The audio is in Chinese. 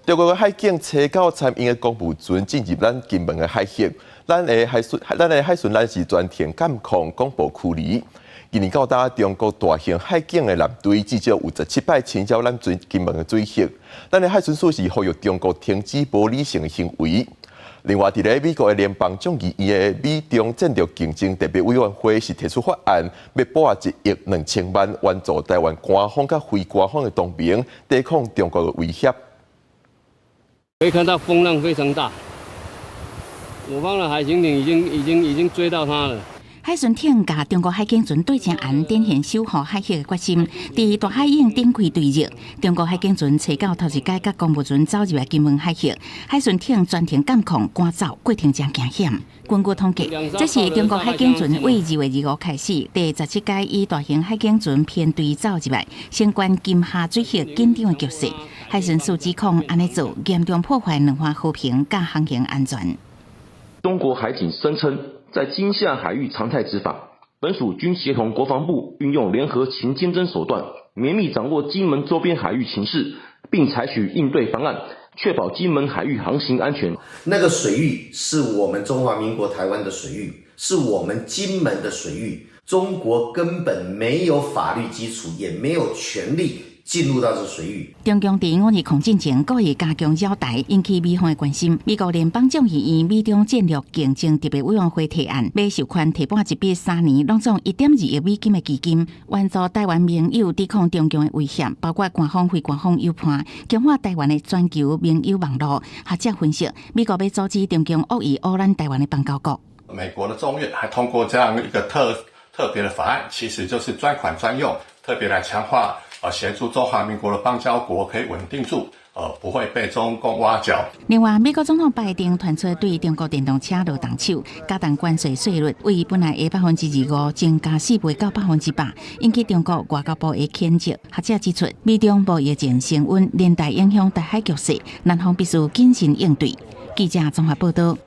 中国嘅海警查到参英嘅公务船进入咱金门嘅海域，咱嘅海巡咱是全程监控广播驱离。今年到达中国大型海警嘅舰队至少有17摆侵扰咱金门嘅水域，咱嘅海巡署是呼吁中国停止无理性嘅行为。另外，伫咧美国嘅联邦众议院嘅美中战略竞争特别委员会是提出法案，要拨1亿2千万援助台湾官方甲非官方嘅同盟，抵抗中国嘅威胁。可以看到风浪非常大，我方的海巡艇已经追到它了。海巡艇甲中国海警船对正岸，展现守护海域的决心。伫大海鹰展开对峙，中国海警船找到头一届甲公务船走入来金门海域，海巡艇全程监控赶走，过程真惊险。根据统计，这是中国海警船为2月25号开始第17届以大型海警船编队走入来，升关金厦水域紧张的局势。海巡署指控安尼做严重破坏两岸和平甲航行安全。中国海警声称，在金厦海域常态执法，本署均协同国防部运用联合情监侦手段，绵密掌握金门周边海域情势，并采取应对方案，确保金门海域航行安全。那个水域是我们中华民国台湾的水域，是我们金门的水域，中国根本没有法律基础，也没有权利进入到这水域。中共伫5日抗战前故意加强扰台，引起美方的关心。美国联邦众议院美中战略竞争特别委员会提案，要授权提拨1笔3年，拢总1.2亿美金的基金，援助台湾盟友抵抗中共的威胁，包括官方、非官方友伴，强化台湾的全球盟友网络。学者分析，美国要阻止中共恶意污染台湾的邦交国。美国的众院还通过这样一个特别的法案，其实就是专款专用，特别来强化协助中华民国的邦交国可以稳定住，不会被中共挖角。另外，美国总统拜登传出对中国电动车落重手，加重关税税率，为本来的25%增加4倍到100%，引起中国外交部的谴责。学者指出，美中贸易战升温，连带影响台海局势，南方必须谨慎应对。记者综合报道。